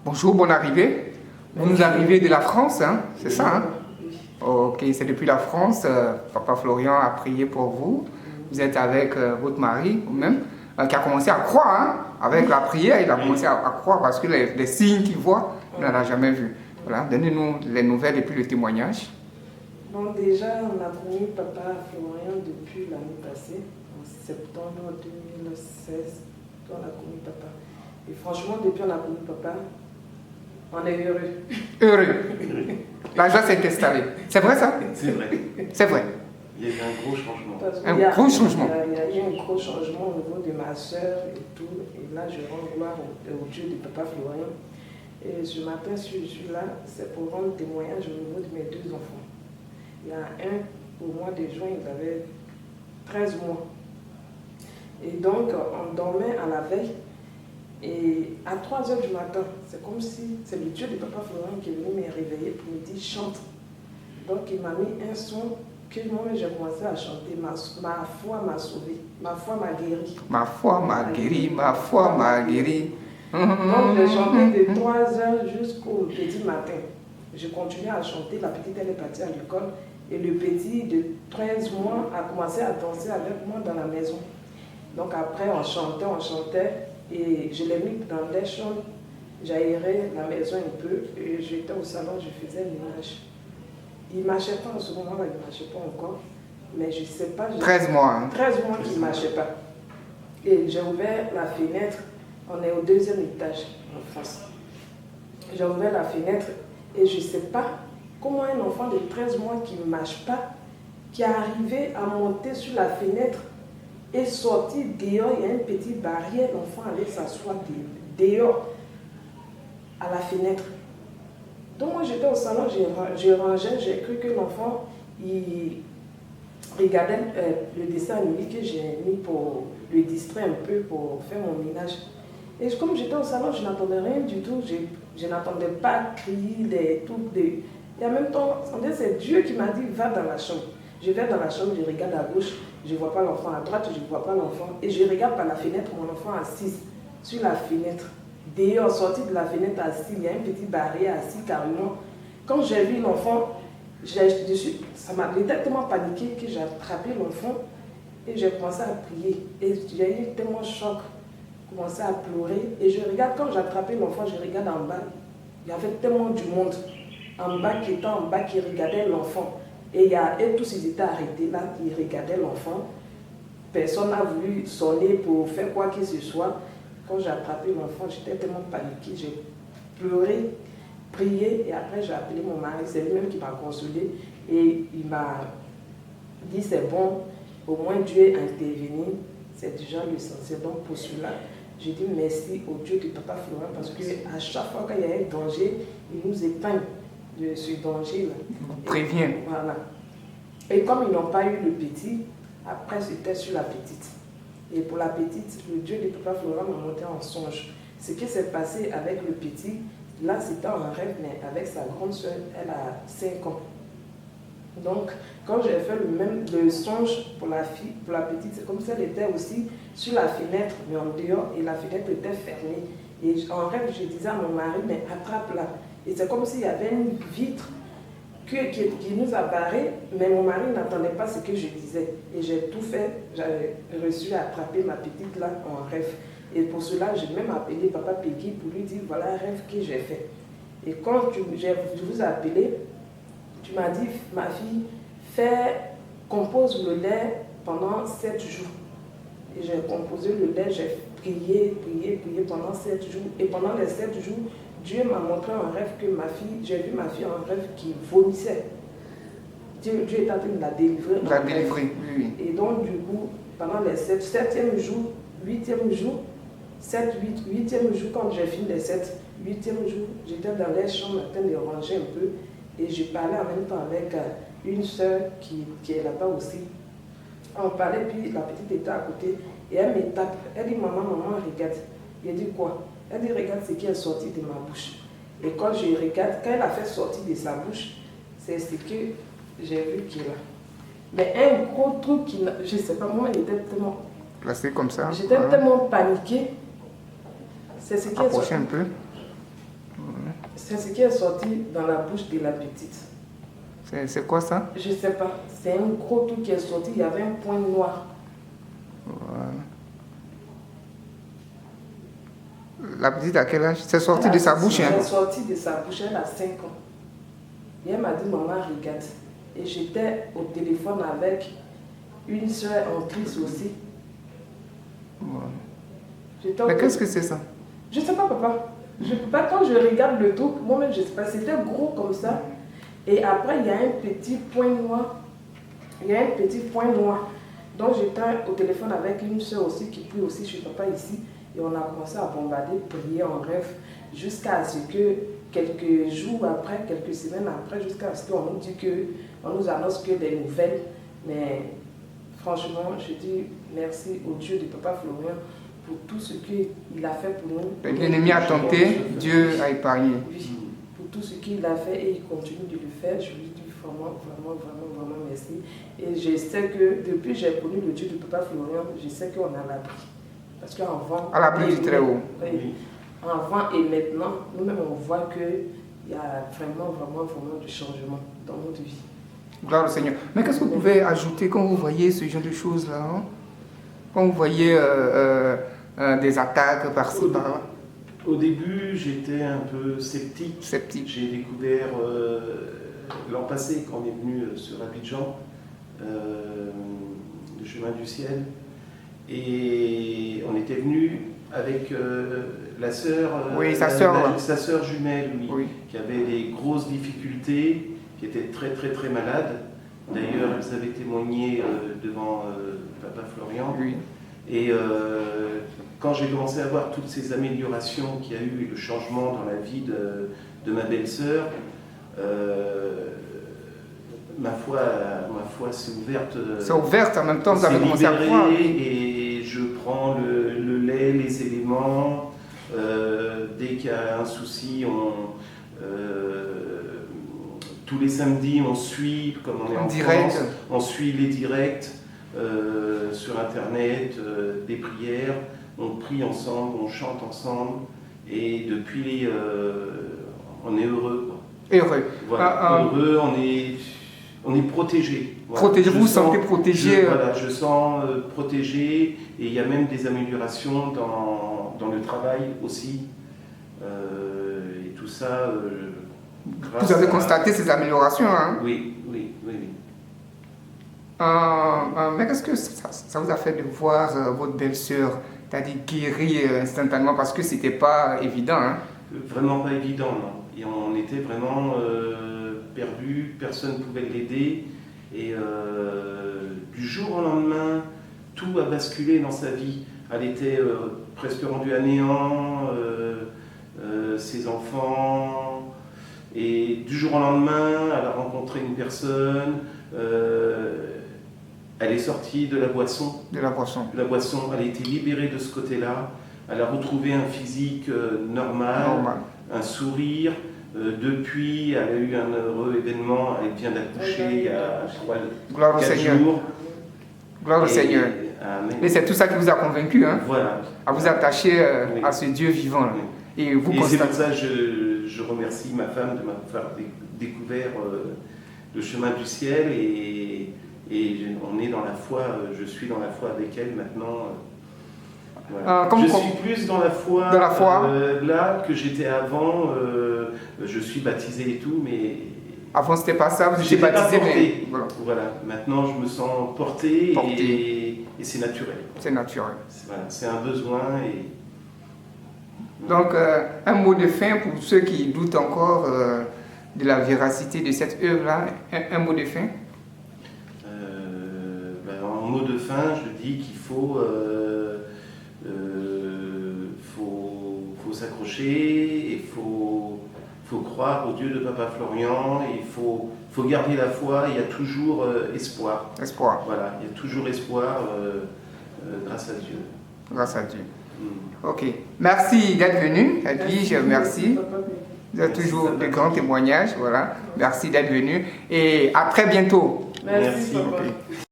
Bonjour, bonne arrivée. Vous nous arrivez de la France, hein? C'est ça, hein? Ok, c'est depuis la France. Papa Florian a prié pour vous. Vous êtes avec votre mari, ou même, qui a commencé à croire, hein? Avec la prière, il a commencé à croire parce que les signes qu'il voit, il n'en a jamais vu. Voilà, donnez-nous les nouvelles et puis le témoignage. Bon, déjà, on a connu Papa Florian depuis l'année passée, en septembre 2016, qu'on a connu Papa. Et franchement, depuis qu'on a connu Papa, on est heureux. Heureux. La joie s'est installée. C'est vrai ça? C'est vrai. C'est vrai. Il y a eu un gros changement. Un gros changement. Il y a eu un gros changement au niveau de ma soeur et tout. Et là, je rends gloire au Dieu de Papa Florian. Et ce matin, si je suis là, c'est pour rendre témoignage au niveau de mes deux enfants. Il y a un, au mois de juin, il avait 13 mois. Et donc, on dormait à la veille. Et à 3 h du matin, c'est comme si c'est le Dieu de Papa Florian qui est venu me réveiller pour me dire chante. Donc, il m'a mis un son que moi, j'ai commencé à chanter. Ma foi m'a sauvé, ma foi m'a guéri. Ma foi m'a guéri, ma foi m'a guéri. Donc, j'ai chanté de 3 h jusqu'au petit matin. Je continuais à chanter. La petite, elle est partie à l'école. Et le petit de 13 mois a commencé à danser avec moi dans la maison. Donc, après, on chantait. Et je l'ai mis dans les chambres. J'aérais la maison un peu. Et j'étais au salon, je faisais le ménage. Il ne marchait pas en ce moment-là, il ne marchait pas encore. Mais je ne sais pas. 13 mois. Hein. 13 mois qu'il ne marchait pas. Et j'ai ouvert la fenêtre. On est au 2e étage en France. J'ai ouvert la fenêtre et je ne sais pas comment un enfant de 13 mois qui ne marche pas, qui est arrivé à monter sur la fenêtre et sortir dehors, il y a une petite barrière, l'enfant allait s'asseoir dehors à la fenêtre. Donc moi j'étais au salon, je rangeais, j'ai cru que l'enfant, il regardait le dessin animé que j'ai mis pour le distraire un peu, pour faire mon ménage. Et comme j'étais au salon, je n'entendais rien du tout, je n'entendais pas crier des trucs. Et en même temps, c'est Dieu qui m'a dit, va dans la chambre. Je vais dans la chambre, je regarde à gauche, je ne vois pas l'enfant, à droite, je ne vois pas l'enfant. Et je regarde par la fenêtre, mon enfant assis sur la fenêtre. Dehors, sorti de la fenêtre assis, il y a une petite barrière assis carrément. Quand j'ai vu l'enfant, ça m'a tellement paniqué que j'ai attrapé l'enfant et j'ai commencé à prier. Et j'ai eu tellement choc, commencé à pleurer. Et je regarde, quand j'ai attrapé l'enfant, je regarde en bas. Il y avait tellement du monde en bas qui était en bas qui regardait l'enfant. Et tous ils étaient arrêtés là, ils regardaient l'enfant. Personne n'a voulu sonner pour faire quoi que ce soit. Quand j'ai attrapé l'enfant, j'étais tellement paniquée, j'ai pleuré, prié, et après j'ai appelé mon mari, c'est lui-même qui m'a consolé, et il m'a dit c'est bon, au moins Dieu est intervenu, c'est déjà l'essentiel. Donc pour cela, je dis merci au Dieu de Papa Florian, parce qu'à chaque fois qu'il y a un danger, il nous épargne de ce danger-là. Il prévient. Voilà. Et comme ils n'ont pas eu le petit, après c'était sur la petite. Et pour la petite, le Dieu de Papa Florian m'a monté en songe. Ce qui s'est passé avec le petit, là c'était un rêve, mais avec sa grande soeur, elle a 5 ans. Donc, quand j'ai fait le songe pour la fille, pour la petite, c'est comme si elle était aussi sur la fenêtre, mais en dehors, et la fenêtre était fermée. Et en rêve, je disais à mon mari, mais attrape-la. Et c'est comme s'il y avait une vitre qui nous a barrés, mais mon mari n'entendait pas ce que je disais. Et j'ai tout fait, j'avais reçu à attraper ma petite là en rêve. Et pour cela, j'ai même appelé Papa Peggy pour lui dire, voilà un rêve que j'ai fait. Et quand je vous ai appelé, tu m'as dit, ma fille, compose le lait pendant 7 jours. Et j'ai composé le lait, j'ai prié pendant 7 jours. Et pendant les 7 jours, Dieu m'a montré un rêve que j'ai vu ma fille en rêve qui vomissait. Dieu est en train de la délivrer. Oui. Et donc, du coup, pendant les 7e jour, 8e jour, 8e jour, quand j'ai fini les 7, 8e jour, j'étais dans les chambres en train de ranger un peu. Et je parlais en même temps avec une soeur qui est là-bas aussi. On parlait, puis la petite était à côté. Et elle me tape. Elle dit, maman, regarde. J'ai dit quoi? Elle dit, regarde ce qui est sorti de ma bouche. Et quand je regarde, quand elle a fait sortir de sa bouche, c'est ce que j'ai vu qu'il a. Mais un gros truc qui, je ne sais pas, moi, il était tellement... Placé comme ça. J'étais tellement paniquée. C'est ce qui est sorti. Approchez un peu. C'est ce qui est sorti dans la bouche de la petite. C'est quoi ça? Je ne sais pas. C'est un gros truc qui est sorti. Il y avait un point noir. Voilà. La petite à quel âge? C'est sorti de sa bouche, hein? C'est sorti de sa bouche. Elle a 5 ans. Et elle m'a dit, maman, regarde. Et j'étais au téléphone avec une soeur en crise aussi. Voilà. Mais qu'est-ce que c'est ça? Je ne sais pas, papa. Je peux pas, quand je regarde le truc, moi-même, je ne sais pas. C'était gros comme ça. Et après, il y a un petit point noir. Il y a un petit point noir. Donc, j'étais au téléphone avec une soeur aussi qui prie aussi chez papa ici. Et on a commencé à bombarder, prier en rêve, jusqu'à ce que quelques jours après, quelques semaines après, jusqu'à ce qu'on nous dit on nous annonce que des nouvelles. Mais franchement, je dis merci au Dieu de papa Florian pour tout ce qu'il a fait pour nous. L'ennemi a tenté, Dieu a épargné. Oui, pour tout ce qu'il a fait et il continue de le faire. Je lui dis vraiment merci. Et je sais que depuis que j'ai connu le Dieu de papa Florian, je sais qu'on a l'abri. Parce qu'avant, à l'abri du Très-Haut. Oui, avant et maintenant, nous-mêmes on voit qu'il y a vraiment du changement dans notre vie. Gloire au Seigneur. Mais qu'est-ce que vous pouvez ajouter quand vous voyez ce genre de choses-là, hein? Quand vous voyez des attaques par-ci, par-là? Au début, j'étais un peu sceptique. J'ai découvert l'an passé, quand on est venu sur Abidjan, le chemin du ciel. Et on était venu avec la sœur, sa sœur jumelle, oui, qui avait des grosses difficultés, qui était très malade. D'ailleurs, elles avaient témoigné devant papa Florian. Oui. Et quand j'ai commencé à voir toutes ces améliorations qu'il y a eu et le changement dans la vie de ma belle-sœur, ma foi s'est ouverte. C'est ouverte en même temps, vous avez commencé à croire. Et je prends le lait, les éléments. Dès qu'il y a un souci, tous les samedis, on suit, comme on est en direct. France, on suit les directs sur Internet, des prières. On prie ensemble, on chante ensemble. Et depuis, on est heureux, quoi. Heureux. Voilà, heureux, on est protégé. Voilà. Protégé, vous vous sentez protégé? Voilà, je sens protégé, et il y a même des améliorations dans le travail aussi. Et tout ça. Vous avez constaté ces améliorations, hein? Oui. Mais qu'est-ce que ça vous a fait de voir votre belle-sœur, c'est-à-dire guérir instantanément, parce que c'était pas évident, hein? Vraiment pas évident, non. Et on était vraiment perdus, personne ne pouvait l'aider. Et du jour au lendemain, tout a basculé dans sa vie. Elle était presque rendue à néant, ses enfants. Et du jour au lendemain, elle a rencontré une personne. Elle est sortie de la boisson. De la boisson. Elle a été libérée de ce côté-là. Elle a retrouvé un physique normal, un sourire. Depuis, elle a eu un heureux événement. Elle vient d'accoucher il y a 4 jours. Gloire au Seigneur. Et c'est tout ça qui vous a convaincu, hein? Voilà. À vous attacher à ce Dieu vivant. Là. Oui. Et c'est pour ça que je remercie ma femme de m'avoir découvert le chemin du ciel. Et on est dans la foi, je suis dans la foi avec elle maintenant. Voilà. Je suis plus dans la foi, là que j'étais avant. Je suis baptisé et tout, mais avant c'était pas ça, vous étiez baptisé, mais voilà. Maintenant je me sens porté. Et c'est naturel. C'est naturel. Voilà, c'est un besoin. Donc un mot de fin pour ceux qui doutent encore de la véracité de cette œuvre-là, un mot de fin. En mot de fin, je dis qu'il faut s'accrocher, il faut croire au Dieu de papa Florian, et il faut garder la foi. Il y a toujours espoir. Voilà, il y a toujours espoir grâce à Dieu. Grâce à Dieu. Ok. Merci d'être venu, Edwige, merci. Vous avez toujours de grands témoignages, voilà. Merci d'être venu et à très bientôt. Merci.